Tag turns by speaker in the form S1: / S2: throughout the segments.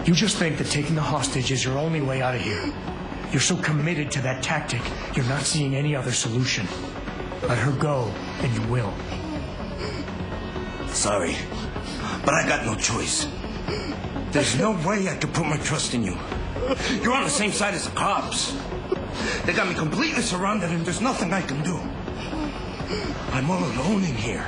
S1: You just think that taking the hostage is your only way out of here. You're so committed to that tactic, you're not seeing any other solution. Let her go, and you will.
S2: Sorry, but I got no choice. There's no way I could put my trust in you. You're on the same side as the cops. They got me completely surrounded, and there's nothing I can do. I'm all alone in here.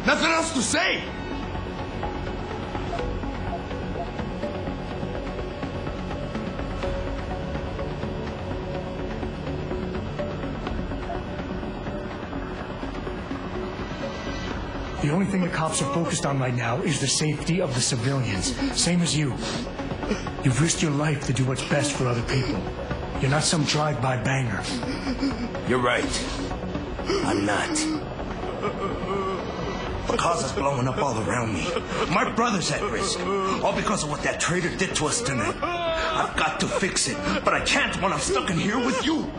S2: Nothing else to say!
S1: The only thing the cops are focused on right now is the safety of the civilians, same as you. You've risked your life to do what's best for other people. You're not some drive-by banger.
S2: You're right. I'm not. The cause is blowing up all around me. My brother's at risk. All because of what that traitor did to us tonight. I've got to fix it, but I can't when I'm stuck in here with you.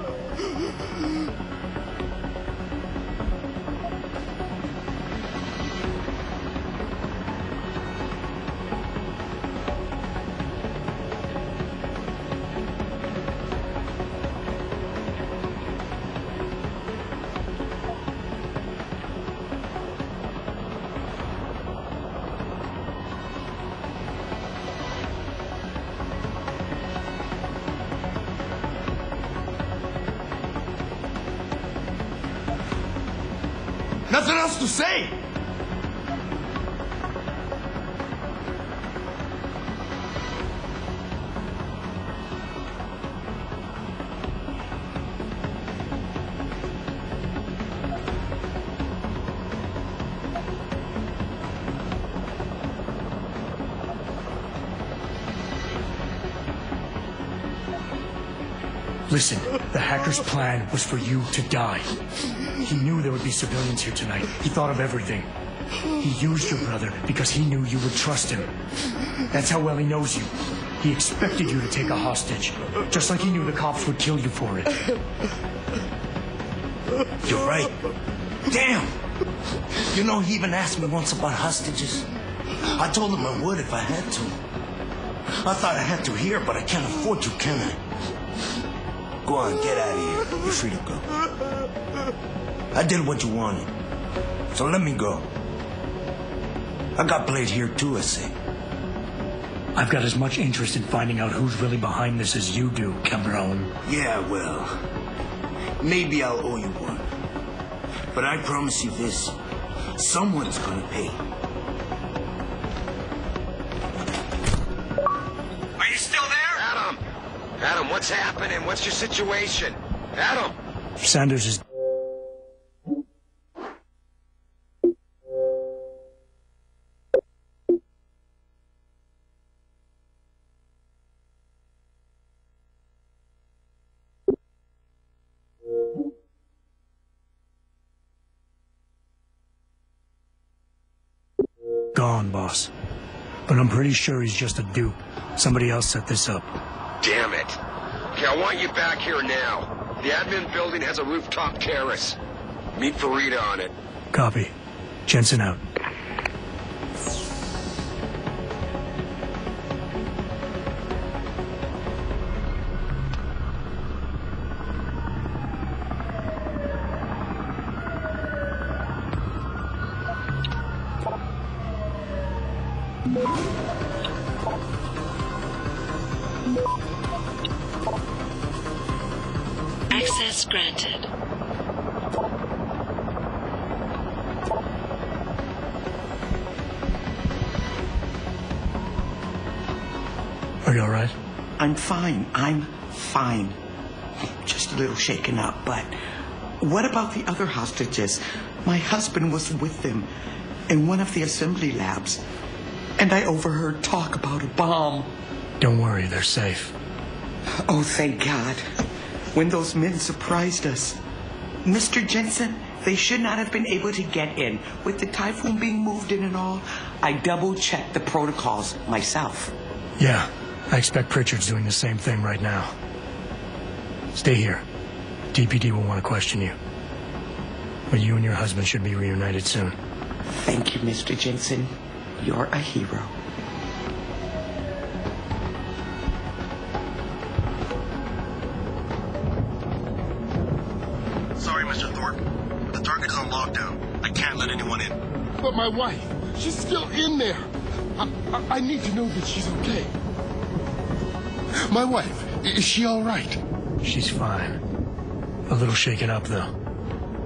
S1: Nothing else to say! Listen, the hacker's plan was for you to die. He knew there would be civilians here tonight. He thought of everything. He used your brother because he knew you would trust him. That's how well he knows you. He expected you to take a hostage, just like he knew the cops would kill you for it.
S2: You're right. Damn! You know, he even asked me once about hostages. I told him I would if I had to. I thought I had to here, but I can't afford to, can I? Go on, get out of here. You're free to go. I did what you wanted, so let me go. I got played here too, I say.
S1: I've got as much interest in finding out who's really behind this as you do, Cabron.
S2: Yeah, well, maybe I'll owe you one. But I promise you this, someone's gonna pay.
S3: Are you still there? Adam! Adam, what's happening? What's your situation? Adam!
S1: Sanders is... gone, boss. But I'm pretty sure he's just a dupe. Somebody else set this up.
S3: Damn it. Okay, I want you back here now. The admin building has a rooftop terrace. Meet Farida on it.
S1: Copy. Jensen out.
S4: Access granted.
S1: Are you all right?
S5: I'm fine. I'm fine. Just a little shaken up, but what about the other hostages? My husband was with them in one of the assembly labs. And I overheard talk about a bomb.
S1: Don't worry, they're safe.
S5: Oh, thank God. When those men surprised us. Mr. Jensen, they should not have been able to get in. With the typhoon being moved in and all, I double-checked the protocols myself.
S1: Yeah, I expect Pritchard's doing the same thing right now. Stay here. DPD will want to question you. But you and your husband should be reunited soon.
S5: Thank you, Mr. Jensen. You're a hero.
S4: Sorry, Mr. Thorpe. The target is on lockdown. I can't let anyone in.
S6: But my wife, she's still in there. I need to know that she's okay. My wife, is she all right?
S1: She's fine. A little shaken up, though.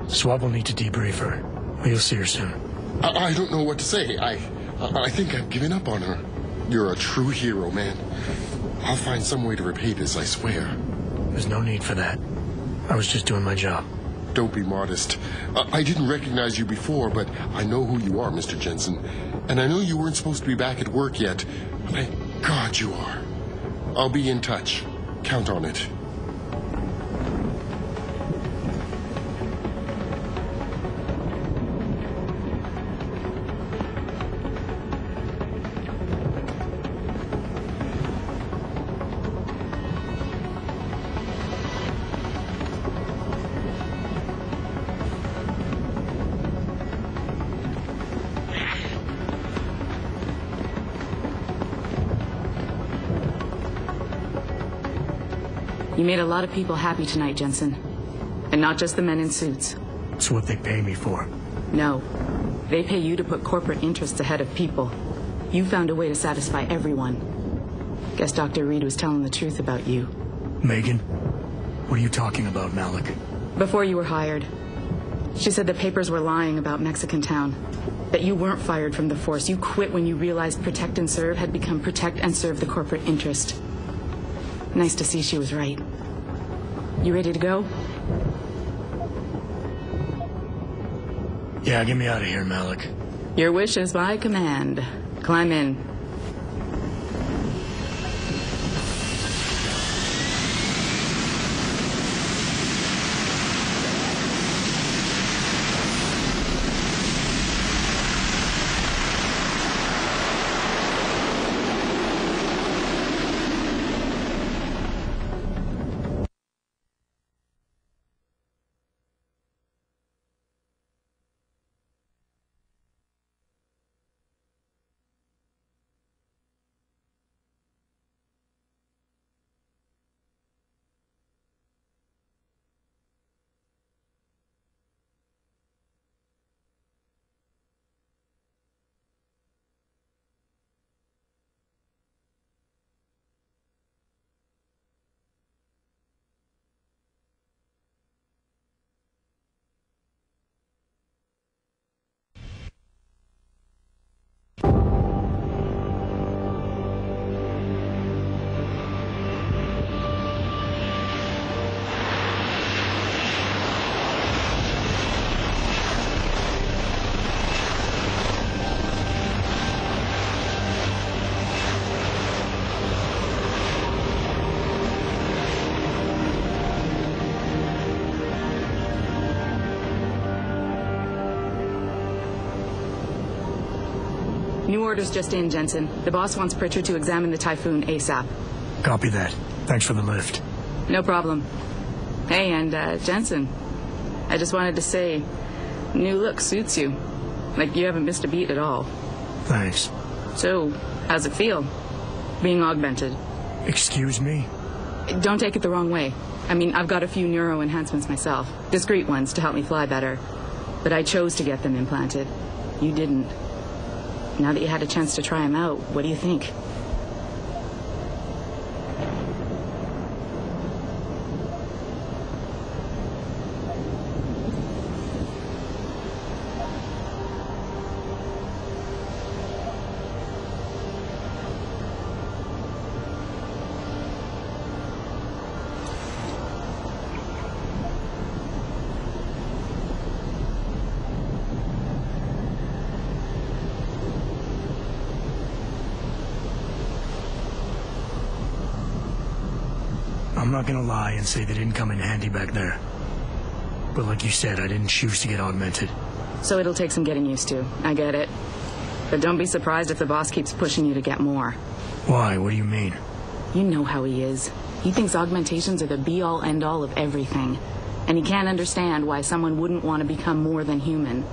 S1: Swab will need to debrief her, but you'll see her soon.
S6: I don't know what to say. I think I've given up on her. You're a true hero, man. I'll find some way to repay this, I swear.
S1: There's no need for that. I was just doing my job.
S6: Don't be modest. I didn't recognize you before, but I know who you are, Mr. Jensen. And I know you weren't supposed to be back at work yet, but thank God you are. I'll be in touch. Count on it.
S7: You made a lot of people happy tonight, Jensen. And not just the men in suits.
S1: It's what they pay me for.
S7: No. They pay you to put corporate interests ahead of people. You found a way to satisfy everyone. Guess Dr. Reed was telling the truth about you.
S1: Megan? What are you talking about, Malik?
S7: Before you were hired, she said the papers were lying about Mexican Town. That you weren't fired from the force. You quit when you realized Protect and Serve had become Protect and Serve the corporate interest. Nice to see she was right. You ready to go?
S1: Yeah, get me out of here, Malik.
S7: Your wish is my command. Climb in. New orders just in, Jensen. The boss wants Pritchard to examine the Typhoon ASAP.
S1: Copy that. Thanks for the lift.
S7: No problem. Hey, and Jensen, I just wanted to say, new look suits you. Like you haven't missed a beat at all.
S1: Thanks.
S7: So, how's it feel, being augmented?
S1: Excuse me?
S7: Don't take it the wrong way. I mean, I've got a few neuro enhancements myself. Discreet ones to help me fly better. But I chose to get them implanted. You didn't. Now that you had a chance to try them out, what do you think?
S1: I'm not gonna lie and say they didn't come in handy back there. But like you said, I didn't choose to get augmented.
S7: So it'll take some getting used to. I get it. But don't be surprised if the boss keeps pushing you to get more.
S1: Why? What do you mean?
S7: You know how he is. He thinks augmentations are the be-all, end-all of everything. And he can't understand why someone wouldn't want to become more than human.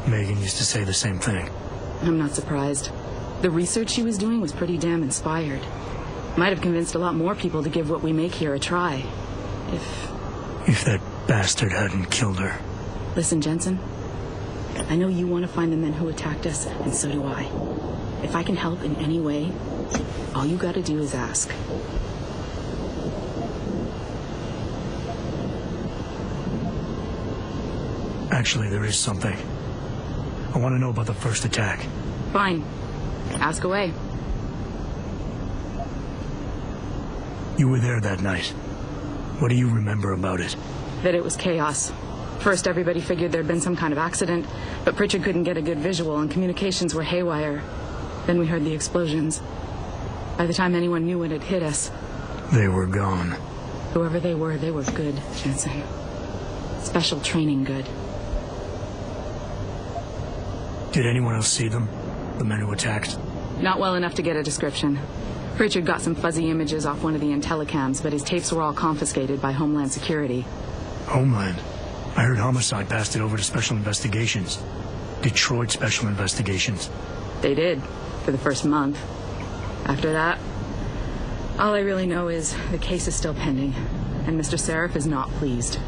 S1: Megan used to say the same thing.
S7: I'm not surprised. The research she was doing was pretty damn inspired. Might have convinced a lot more people to give what we make here a try.
S1: If that bastard hadn't killed her.
S7: Listen, Jensen. I know you want to find the men who attacked us, and so do I. If I can help in any way, all you gotta do is ask.
S1: Actually, there is something. I want to know about the first attack.
S7: Fine. Ask away.
S1: You were there that night. What do you remember about it?
S7: That it was chaos. First, everybody figured there'd been some kind of accident, but Pritchard couldn't get a good visual and communications were haywire. Then we heard the explosions. By the time anyone knew when it hit us...
S1: They were gone.
S7: Whoever they were good, Jensen. Special training good.
S1: Did anyone else see them? The men who attacked?
S7: Not well enough to get a description. Pritchard got some fuzzy images off one of the Intellicams, but his tapes were all confiscated by Homeland Security.
S1: Homeland? I heard Homicide passed it over to Special Investigations. Detroit Special Investigations.
S7: They did, for the first month. After that, all I really know is the case is still pending, and Mr. Seraph is not pleased.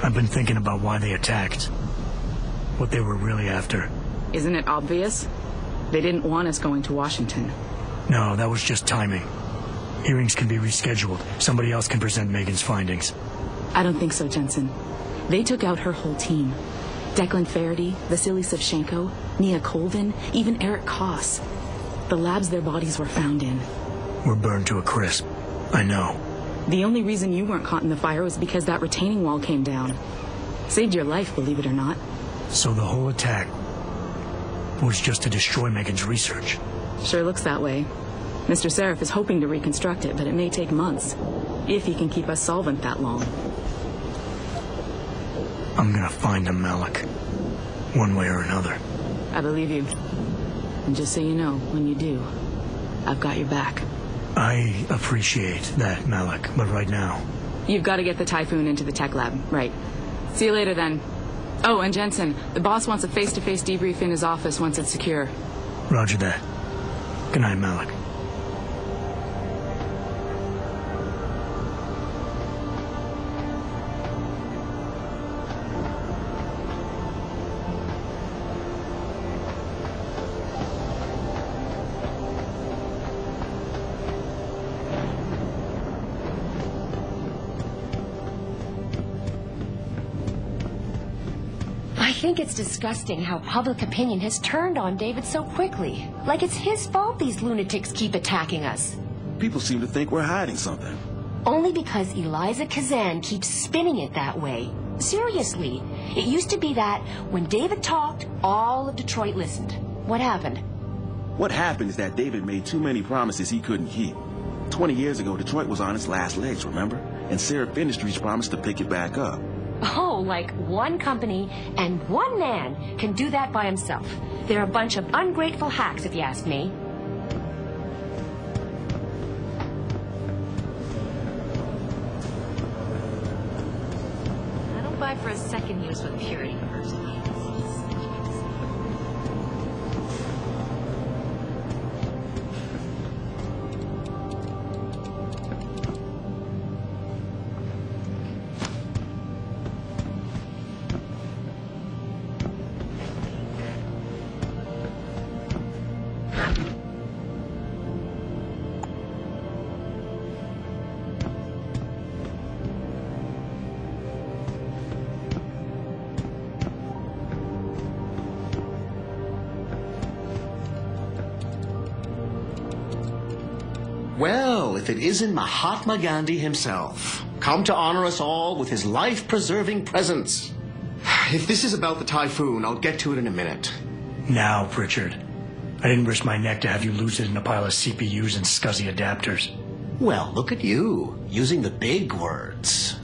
S1: I've been thinking about why they attacked. What they were really after.
S7: Isn't it obvious? They didn't want us going to Washington.
S1: No, that was just timing. Hearings can be rescheduled. Somebody else can present Megan's findings.
S7: I don't think so, Jensen. They took out her whole team. Declan Faraday, Vasily Savchenko, Nia Colvin, even Eric Koss. The labs their bodies were found in.
S1: We're burned to a crisp. I know.
S7: The only reason you weren't caught in the fire was because that retaining wall came down. Saved your life, believe it or not.
S1: So the whole attack was just to destroy Megan's research?
S7: Sure looks that way. Mr. Seraph is hoping to reconstruct it, but it may take months. If he can keep us solvent that long.
S1: I'm gonna find him, Malik. One way or another.
S7: I believe you. And just so you know, when you do, I've got your back.
S1: I appreciate that, Malik, but right now...
S7: You've got to get the Typhoon into the tech lab. Right. See you later, then. Oh, and Jensen, the boss wants a face-to-face debrief in his office once it's secure.
S1: Roger that. Good night, Malik.
S8: I think it's disgusting how public opinion has turned on David so quickly. Like it's his fault these lunatics keep attacking us.
S4: People seem to think we're hiding something.
S8: Only because Eliza Kazan keeps spinning it that way. Seriously, it used to be that when David talked, all of Detroit listened. What happened?
S4: What happened is that David made too many promises he couldn't keep. 20 years ago, Detroit was on its last legs, remember? And Seraph Industries promised to pick it back up.
S8: Oh, like one company and one man can do that by himself. They're a bunch of ungrateful hacks, if you ask me.
S9: I don't buy for a second he was with Purity personally.
S10: Well, if it isn't Mahatma Gandhi himself, come to honor us all with his life-preserving presence. If this is about the Typhoon, I'll get to it in a minute.
S1: Now, Pritchard. I didn't risk my neck to have you lose it in a pile of CPUs and scuzzy adapters.
S10: Well, look at you, using the big words.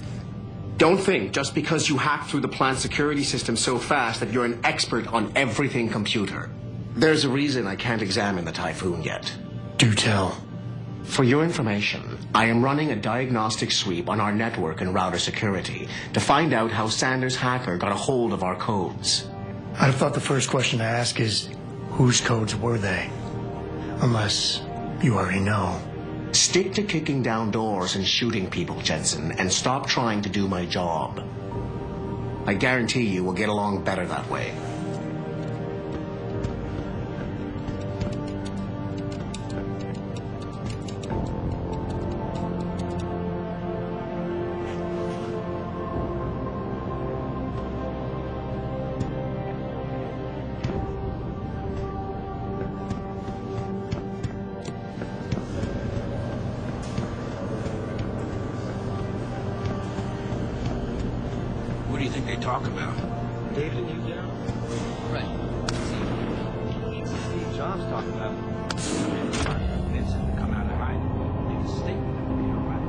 S10: Don't think just because you hacked through the plant security system so fast that you're an expert on everything computer. There's a reason I can't examine the Typhoon yet.
S1: Do tell.
S10: For your information, I am running a diagnostic sweep on our network and router security to find out how Sanders' hacker got a hold of our codes.
S1: I'd have thought the first question to ask is, whose codes were they? Unless you already know.
S10: Stick to kicking down doors and shooting people, Jensen, and stop trying to do my job. I guarantee you we'll get along better that way.
S2: What do you think they talk about?
S11: David and you down? Right. Steve Jobs talking about Vincent to come out of hiding. Make a statement. It'll be all right.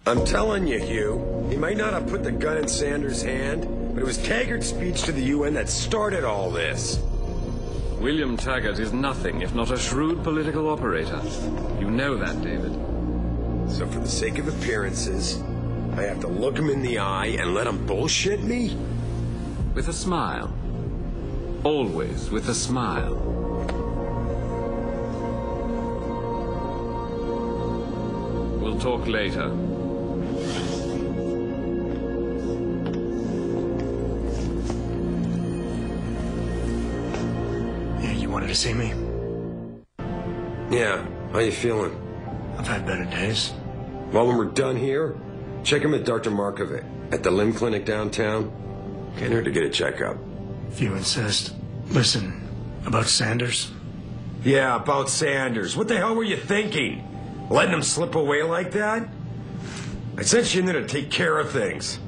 S12: I'm telling you, Hugh, he might not have put the gun in Sanders' hand, but it was Taggart's speech to the UN that started all this.
S13: William Taggart is nothing if not a shrewd political operator. You know that, David.
S12: So for the sake of appearances, I have to look him in the eye and let him bullshit me?
S13: With a smile. Always with a smile. We'll talk later.
S1: Wanted to see me?
S12: Yeah, how you feeling?
S1: I've had better days.
S12: Well, when we're done here, check him at Dr. Markovic at the limb clinic downtown. Can't hurt to get a checkup.
S1: If you insist. Listen, about Sanders?
S12: Yeah, about Sanders. What the hell were you thinking? Letting him slip away like that? I sent you in there to take care of things.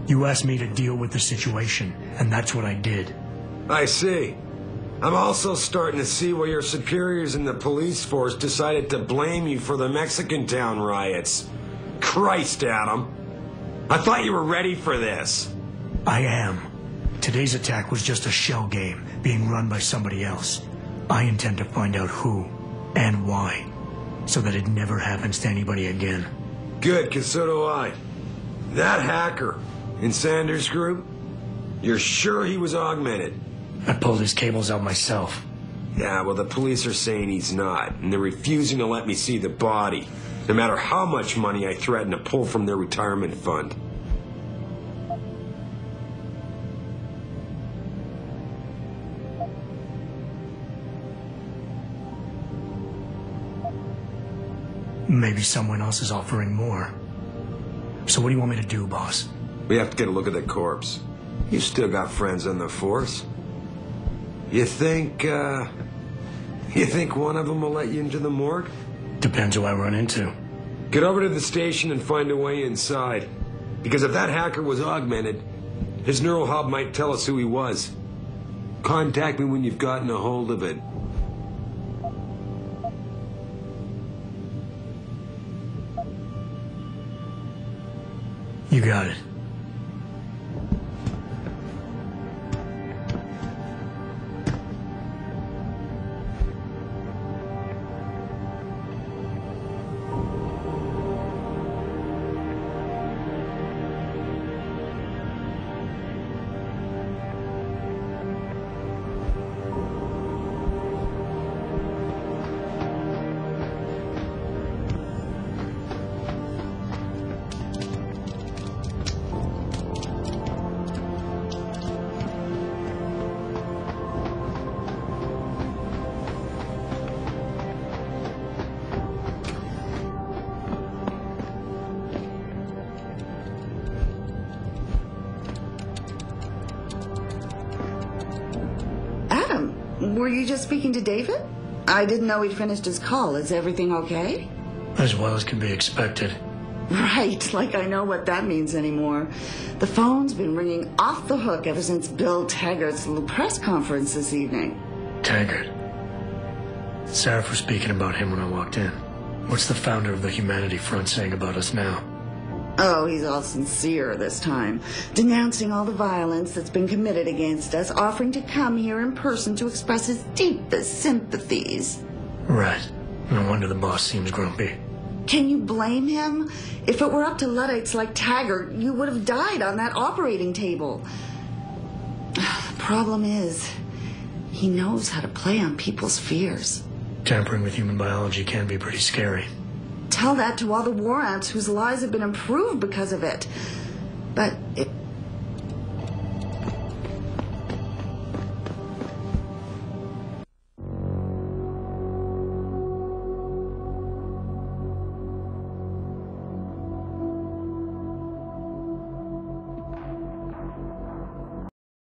S1: You asked me to deal with the situation, and that's what I did.
S12: I see. I'm also starting to see why your superiors in the police force decided to blame you for the Mexican town riots. Christ, Adam. I thought you were ready for this.
S1: I am. Today's attack was just a shell game being run by somebody else. I intend to find out who and why, so that it never happens to anybody again.
S12: Good, because so do I. That hacker in Sanders' group, you're sure he was augmented?
S1: I pulled his cables out myself.
S12: Yeah, well, the police are saying he's not, and they're refusing to let me see the body, no matter how much money I threaten to pull from their retirement fund.
S1: Maybe someone else is offering more. So what do you want me to do, boss?
S12: We have to get a look at the corpse. You still got friends on the force. You think one of them will let you into the morgue?
S1: Depends who I run into.
S12: Get over to the station and find a way inside. Because if that hacker was augmented, his neural hub might tell us who he was. Contact me when you've gotten a hold of it.
S1: You got it.
S14: Were you just speaking to David? I didn't know he'd finished his call. Is everything okay?
S1: As well as can be expected.
S14: Right, like I know what that means anymore. The phone's been ringing off the hook ever since Bill Taggart's little press conference this evening.
S1: Taggart. Sarah was speaking about him when I walked in. What's the founder of the Humanity Front saying about us now?
S14: Oh, he's all sincere this time, denouncing all the violence that's been committed against us, offering to come here in person to express his deepest sympathies.
S1: Right. No wonder the boss seems grumpy.
S14: Can you blame him? If it were up to Luddites like Taggart, you would have died on that operating table. Problem is, he knows how to play on people's fears.
S1: Tampering with human biology can be pretty scary.
S14: Tell that to all the war ants whose lives have been improved because of it. But it